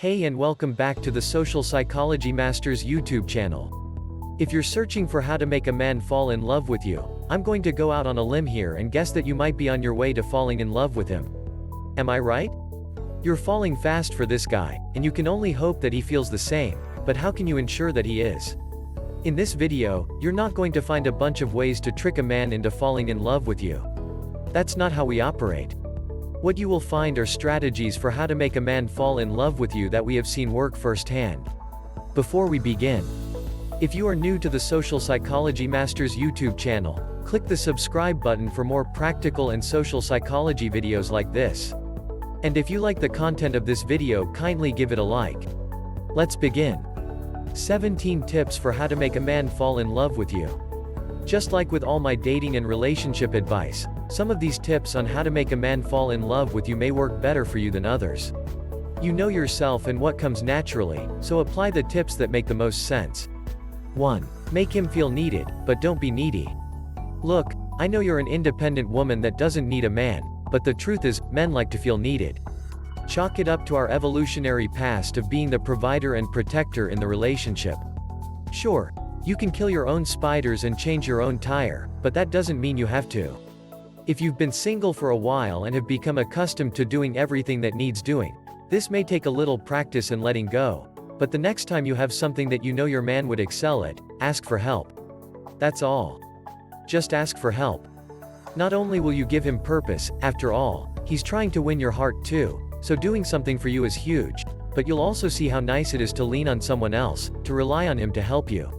Hey and welcome back to the Social Psychology Masters YouTube channel. If you're searching for how to make a man fall in love with you, I'm going to go out on a limb here and guess that you might be on your way to falling in love with him. Am I right? You're falling fast for this guy, and you can only hope that he feels the same, but how can you ensure that he is? In this video, you're not going to find a bunch of ways to trick a man into falling in love with you. That's not how we operate. What you will find are strategies for how to make a man fall in love with you that we have seen work firsthand. Before we begin, if you are new to the Social Psychology Masters YouTube channel, click the subscribe button for more practical and social psychology videos like this. And if you like the content of this video, kindly give it a like. Let's begin. 17 tips for how to make a man fall in love with you. Just like with all my dating and relationship advice, some of these tips on how to make a man fall in love with you may work better for you than others. You know yourself and what comes naturally, so apply the tips that make the most sense. 1. Make him feel needed, but don't be needy. Look, I know you're an independent woman that doesn't need a man, but the truth is, men like to feel needed. Chalk it up to our evolutionary past of being the provider and protector in the relationship. Sure, you can kill your own spiders and change your own tire, but that doesn't mean you have to. If you've been single for a while and have become accustomed to doing everything that needs doing, this may take a little practice and letting go, but the next time you have something that you know your man would excel at, ask for help. That's all. Just ask for help. Not only will you give him purpose, after all, he's trying to win your heart too, so doing something for you is huge, but you'll also see how nice it is to lean on someone else, to rely on him to help you.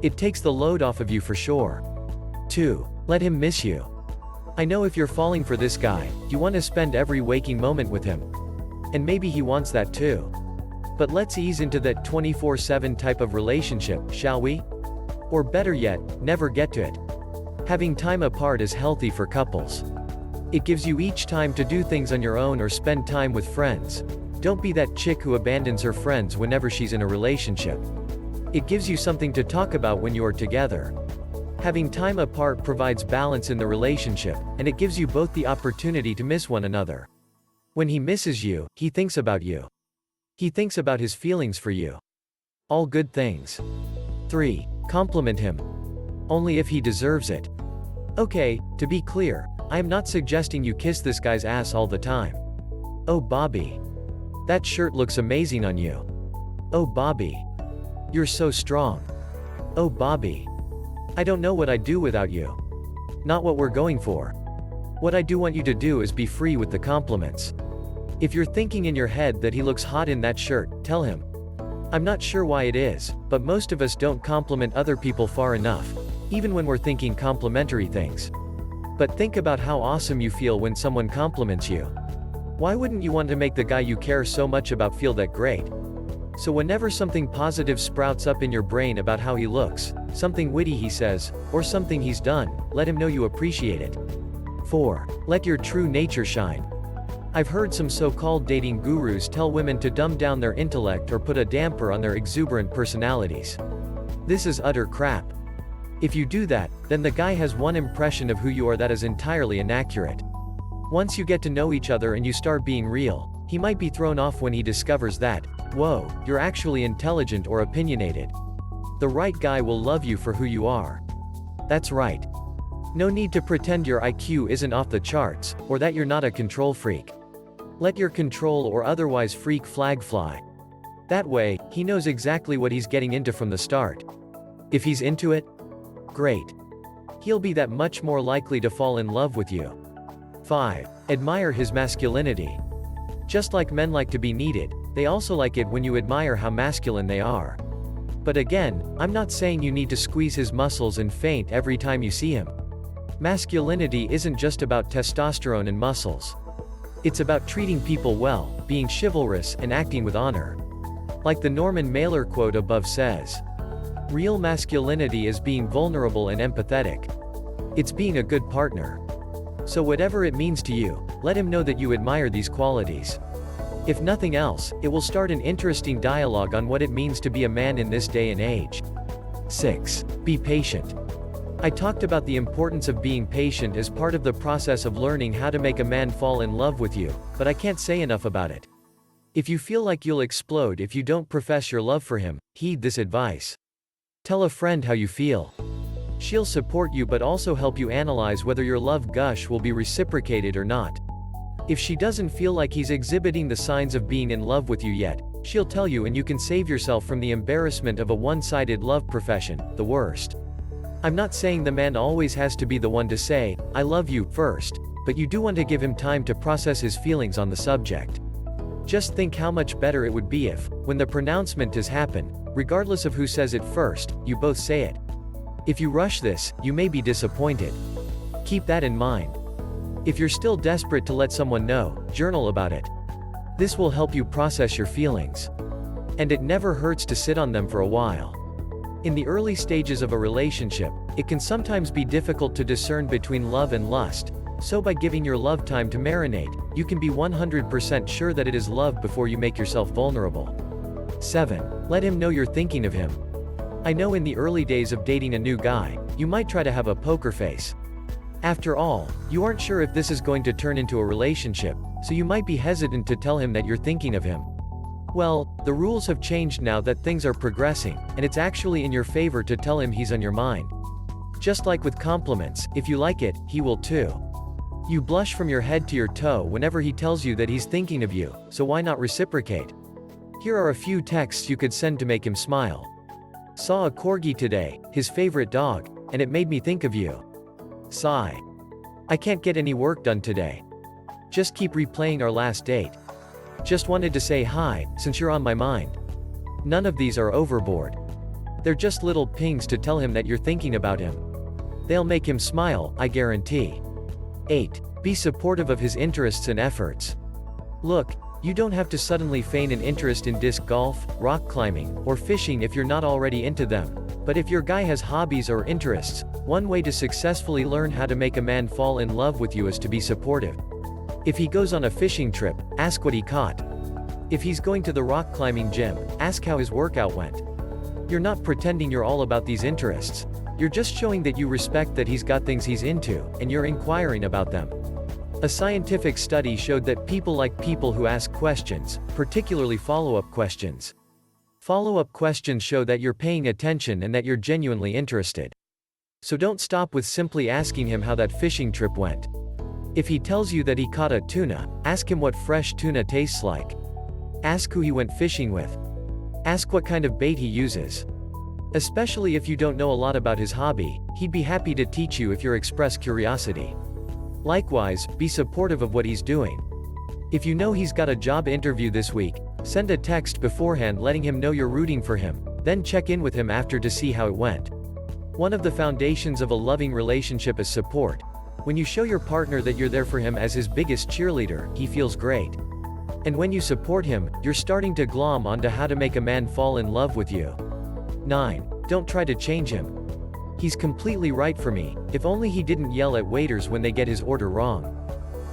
It takes the load off of you for sure. 2. Let him miss you. I know if you're falling for this guy, you want to spend every waking moment with him. And maybe he wants that too. But let's ease into that 24/7 type of relationship, shall we? Or better yet, never get to it. Having time apart is healthy for couples. It gives you each time to do things on your own or spend time with friends. Don't be that chick who abandons her friends whenever she's in a relationship. It gives you something to talk about when you're together. Having time apart provides balance in the relationship, and it gives you both the opportunity to miss one another. When he misses you, he thinks about you. He thinks about his feelings for you. All good things. 3. Compliment him. Only if he deserves it. Okay, to be clear, I am not suggesting you kiss this guy's ass all the time. Oh Bobby. That shirt looks amazing on you. Oh Bobby. You're so strong. Oh Bobby. I don't know what I'd do without you. Not what we're going for. What I do want you to do is be free with the compliments. If you're thinking in your head that he looks hot in that shirt, tell him. I'm not sure why it is, but most of us don't compliment other people far enough, even when we're thinking complimentary things. But think about how awesome you feel when someone compliments you. Why wouldn't you want to make the guy you care so much about feel that great? So whenever something positive sprouts up in your brain about how he looks, something witty he says, or something he's done, let him know you appreciate it. 4. Let your true nature shine. I've heard some so-called dating gurus tell women to dumb down their intellect or put a damper on their exuberant personalities. This is utter crap. If you do that, then the guy has one impression of who you are that is entirely inaccurate. Once you get to know each other and you start being real, he might be thrown off when he discovers that, whoa, you're actually intelligent or opinionated. The right guy will love you for who you are. That's right. No need to pretend your IQ isn't off the charts, or that you're not a control freak. Let your control or otherwise freak flag fly. That way, he knows exactly what he's getting into from the start. If he's into it, great. He'll be that much more likely to fall in love with you. 5. Admire his masculinity. Just like men like to be needed, they also like it when you admire how masculine they are. But again, I'm not saying you need to squeeze his muscles and faint every time you see him. Masculinity isn't just about testosterone and muscles. It's about treating people well, being chivalrous, and acting with honor. Like the Norman Mailer quote above says, real masculinity is being vulnerable and empathetic. It's being a good partner. So whatever it means to you, let him know that you admire these qualities. If nothing else, it will start an interesting dialogue on what it means to be a man in this day and age. 6. Be patient. I talked about the importance of being patient as part of the process of learning how to make a man fall in love with you, but I can't say enough about it. If you feel like you'll explode if you don't profess your love for him, heed this advice. Tell a friend how you feel. She'll support you but also help you analyze whether your love gush will be reciprocated or not. If she doesn't feel like he's exhibiting the signs of being in love with you yet, she'll tell you and you can save yourself from the embarrassment of a one-sided love profession, the worst. I'm not saying the man always has to be the one to say, "I love you," first, but you do want to give him time to process his feelings on the subject. Just think how much better it would be if, when the pronouncement has happened, regardless of who says it first, you both say it. If you rush this, you may be disappointed. Keep that in mind. If you're still desperate to let someone know, journal about it. This will help you process your feelings. And it never hurts to sit on them for a while. In the early stages of a relationship, it can sometimes be difficult to discern between love and lust, so by giving your love time to marinate, you can be 100% sure that it is love before you make yourself vulnerable. 7. Let him know you're thinking of him. I know in the early days of dating a new guy, you might try to have a poker face. After all, you aren't sure if this is going to turn into a relationship, so you might be hesitant to tell him that you're thinking of him. Well, the rules have changed now that things are progressing, and it's actually in your favor to tell him he's on your mind. Just like with compliments, if you like it, he will too. You blush from your head to your toe whenever he tells you that he's thinking of you, so why not reciprocate? Here are a few texts you could send to make him smile. Saw a corgi today, his favorite dog, and it made me think of you. Sigh. I can't get any work done today. Just keep replaying our last date. Just wanted to say hi, since you're on my mind. None of these are overboard. They're just little pings to tell him that you're thinking about him. They'll make him smile, I guarantee. 8. Be supportive of his interests and efforts. Look, you don't have to suddenly feign an interest in disc golf, rock climbing, or fishing if you're not already into them. But if your guy has hobbies or interests, one way to successfully learn how to make a man fall in love with you is to be supportive. If he goes on a fishing trip, ask what he caught. If he's going to the rock climbing gym, ask how his workout went. You're not pretending you're all about these interests. You're just showing that you respect that he's got things he's into, and you're inquiring about them. A scientific study showed that people like people who ask questions, particularly follow-up questions. Follow-up questions show that you're paying attention and that you're genuinely interested. So don't stop with simply asking him how that fishing trip went. If he tells you that he caught a tuna, ask him what fresh tuna tastes like. Ask who he went fishing with. Ask what kind of bait he uses. Especially if you don't know a lot about his hobby, he'd be happy to teach you if you express curiosity. Likewise, be supportive of what he's doing. If you know he's got a job interview this week, send a text beforehand letting him know you're rooting for him, then check in with him after to see how it went. One of the foundations of a loving relationship is support. When you show your partner that you're there for him as his biggest cheerleader, he feels great. And when you support him, you're starting to glom onto how to make a man fall in love with you. 9. Don't try to change him. He's completely right for me, if only he didn't yell at waiters when they get his order wrong.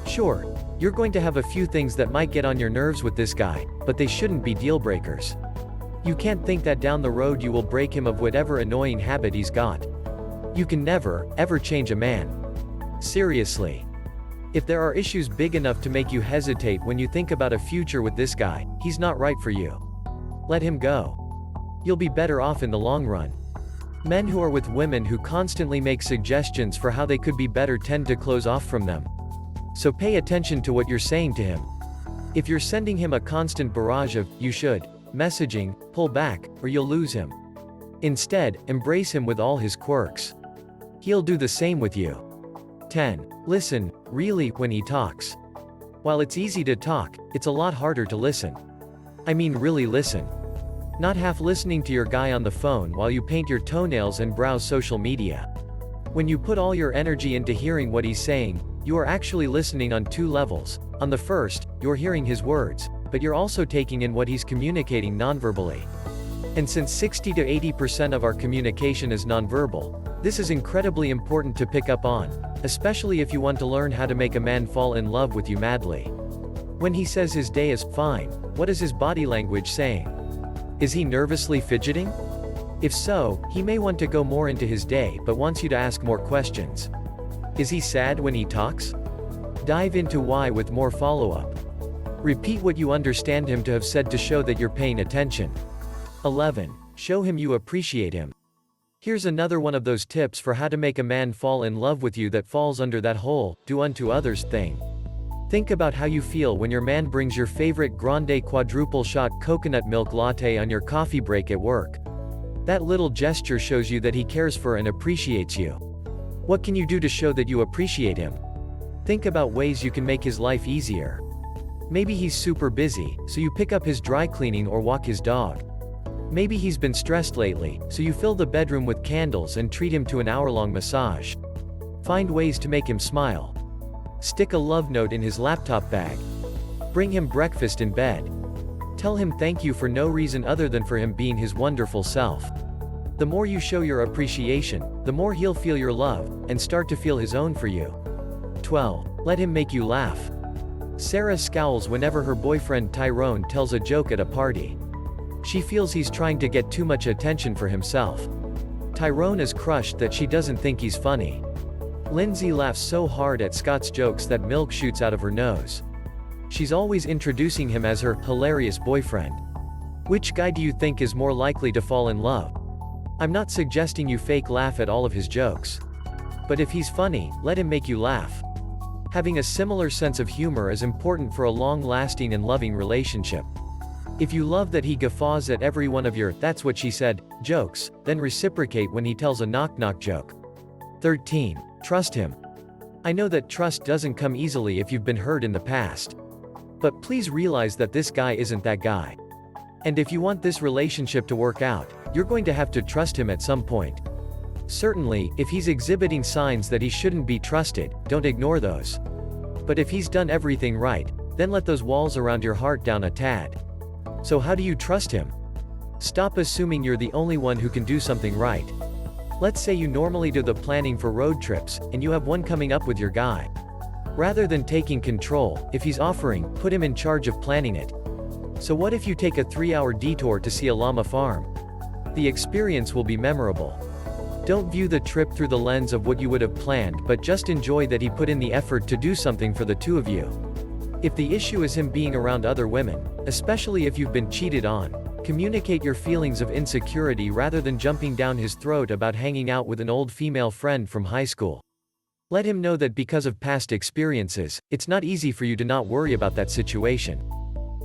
Sure, you're going to have a few things that might get on your nerves with this guy, but they shouldn't be deal breakers. You can't think that down the road you will break him of whatever annoying habit he's got. You can never, ever change a man. Seriously. If there are issues big enough to make you hesitate when you think about a future with this guy, he's not right for you. Let him go. You'll be better off in the long run. Men who are with women who constantly make suggestions for how they could be better tend to close off from them. So pay attention to what you're saying to him. If you're sending him a constant barrage of, "you should," messaging, pull back, or you'll lose him. Instead, embrace him with all his quirks. He'll do the same with you. 10. Listen, really, when he talks. While it's easy to talk, it's a lot harder to listen. I mean really listen. Not half listening to your guy on the phone while you paint your toenails and browse social media. When you put all your energy into hearing what he's saying, you are actually listening on two levels. On the first, you're hearing his words, but you're also taking in what he's communicating nonverbally. And since 60 to 80% of our communication is nonverbal, this is incredibly important to pick up on, especially if you want to learn how to make a man fall in love with you madly. When he says his day is fine, what is his body language saying? Is he nervously fidgeting? If so, he may want to go more into his day but wants you to ask more questions. Is he sad when he talks? Dive into why with more follow-up. Repeat what you understand him to have said to show that you're paying attention. 11. Show him you appreciate him. Here's another one of those tips for how to make a man fall in love with you that falls under that whole do unto others thing. Think about how you feel when your man brings your favorite grande quadruple shot coconut milk latte on your coffee break at work. That little gesture shows you that he cares for and appreciates you. What can you do to show that you appreciate him? Think about ways you can make his life easier. Maybe he's super busy, so you pick up his dry cleaning or walk his dog. Maybe he's been stressed lately, so you fill the bedroom with candles and treat him to an hour-long massage. Find ways to make him smile. Stick a love note in his laptop bag. Bring him breakfast in bed. Tell him thank you for no reason other than for him being his wonderful self. The more you show your appreciation, the more he'll feel your love, and start to feel his own for you. 12. Let him make you laugh. Sarah scowls whenever her boyfriend Tyrone tells a joke at a party. She feels he's trying to get too much attention for himself. Tyrone is crushed that she doesn't think he's funny. Lindsay laughs so hard at Scott's jokes that milk shoots out of her nose. She's always introducing him as her hilarious boyfriend. Which guy do you think is more likely to fall in love? I'm not suggesting you fake laugh at all of his jokes. But if he's funny, let him make you laugh. Having a similar sense of humor is important for a long-lasting and loving relationship. If you love that he guffaws at every one of your "that's what she said" jokes, then reciprocate when he tells a knock-knock joke. 13. Trust him. I know that trust doesn't come easily if you've been hurt in the past. But please realize that this guy isn't that guy. And if you want this relationship to work out, you're going to have to trust him at some point. Certainly, if he's exhibiting signs that he shouldn't be trusted, don't ignore those. But if he's done everything right, then let those walls around your heart down a tad. So how do you trust him? Stop assuming you're the only one who can do something right. Let's say you normally do the planning for road trips, and you have one coming up with your guy. Rather than taking control, if he's offering, put him in charge of planning it. So what if you take a 3-hour detour to see a llama farm? The experience will be memorable. Don't view the trip through the lens of what you would have planned, but just enjoy that he put in the effort to do something for the two of you. If the issue is him being around other women, especially if you've been cheated on, communicate your feelings of insecurity rather than jumping down his throat about hanging out with an old female friend from high school. Let him know that because of past experiences, it's not easy for you to not worry about that situation.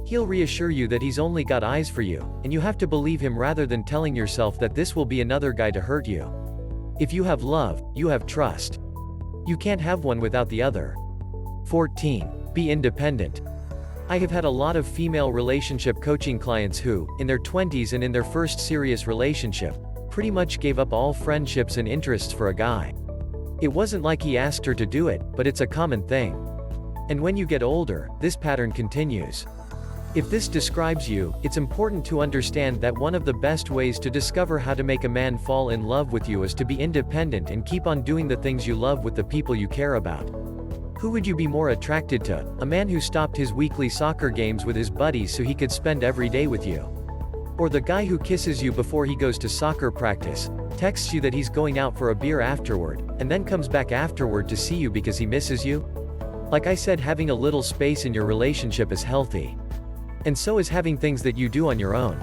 He'll reassure you that he's only got eyes for you, and you have to believe him rather than telling yourself that this will be another guy to hurt you. If you have love, you have trust. You can't have one without the other. 14. Be independent. I have had a lot of female relationship coaching clients who, in their 20s and in their first serious relationship, pretty much gave up all friendships and interests for a guy. It wasn't like he asked her to do it, but it's a common thing. And when you get older, this pattern continues. If this describes you, it's important to understand that one of the best ways to discover how to make a man fall in love with you is to be independent and keep on doing the things you love with the people you care about. Who would you be more attracted to? A man who stopped his weekly soccer games with his buddies so he could spend every day with you? Or the guy who kisses you before he goes to soccer practice, texts you that he's going out for a beer afterward, and then comes back afterward to see you because he misses you? Like I said, having a little space in your relationship is healthy. And so is having things that you do on your own.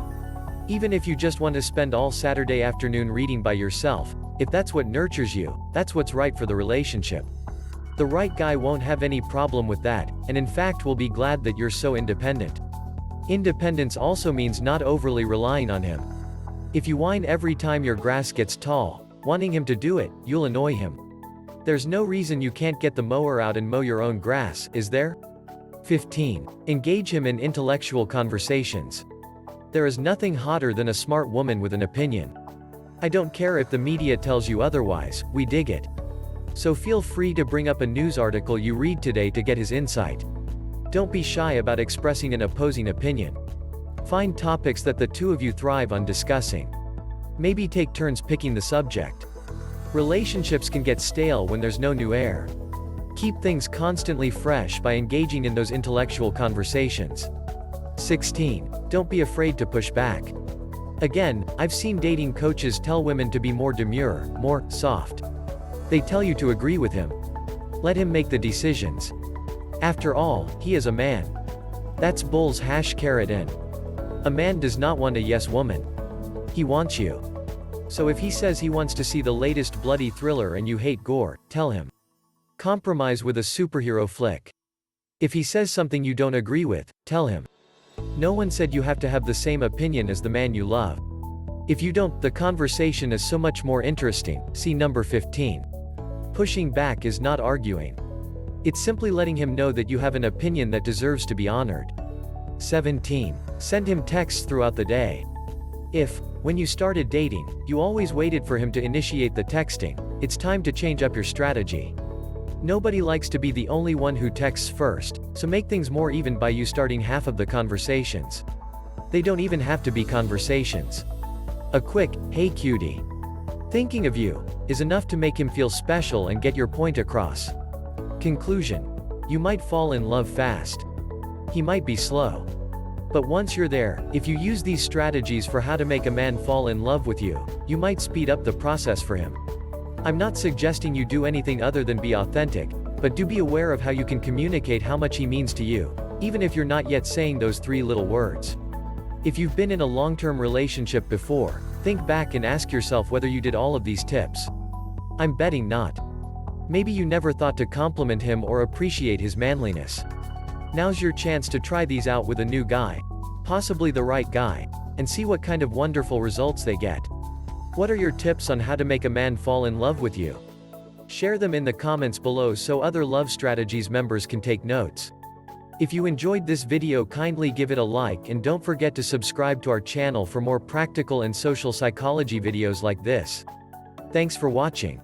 Even if you just want to spend all Saturday afternoon reading by yourself, if that's what nurtures you, that's what's right for the relationship. The right guy won't have any problem with that, and in fact will be glad that you're so independent. Independence also means not overly relying on him. If you whine every time your grass gets tall, wanting him to do it, you'll annoy him. There's no reason you can't get the mower out and mow your own grass, is there? 15. Engage him in intellectual conversations. There is nothing hotter than a smart woman with an opinion. I don't care if the media tells you otherwise, we dig it. So feel free to bring up a news article you read today to get his insight. Don't be shy about expressing an opposing opinion. Find topics that the two of you thrive on discussing. Maybe take turns picking the subject. Relationships can get stale when there's no new air. Keep things constantly fresh by engaging in those intellectual conversations. 16. Don't be afraid to push back. Again, I've seen dating coaches tell women to be more demure, more soft. They tell you to agree with him. Let him make the decisions. After all, he is a man. That's bulls #in. A man does not want a yes woman. He wants you. So if he says he wants to see the latest bloody thriller and you hate gore, tell him. Compromise with a superhero flick. If he says something you don't agree with, tell him. No one said you have to have the same opinion as the man you love. If you don't, the conversation is so much more interesting. See number 15. Pushing back is not arguing. It's simply letting him know that you have an opinion that deserves to be honored. 17. Send him texts throughout the day. If, when you started dating, you always waited for him to initiate the texting, it's time to change up your strategy. Nobody likes to be the only one who texts first, so make things more even by you starting half of the conversations. They don't even have to be conversations. A quick, "Hey cutie. Thinking of you," is enough to make him feel special and get your point across. Conclusion. You might fall in love fast. He might be slow. But once you're there, if you use these strategies for how to make a man fall in love with you, you might speed up the process for him. I'm not suggesting you do anything other than be authentic, but do be aware of how you can communicate how much he means to you, even if you're not yet saying those 3 little words. If you've been in a long-term relationship before, think back and ask yourself whether you did all of these tips. I'm betting not. Maybe you never thought to compliment him or appreciate his manliness. Now's your chance to try these out with a new guy, possibly the right guy, and see what kind of wonderful results they get. What are your tips on how to make a man fall in love with you? Share them in the comments below so other Love Strategies members can take notes. If you enjoyed this video, kindly give it a like and don't forget to subscribe to our channel for more practical and social psychology videos like this. Thanks for watching.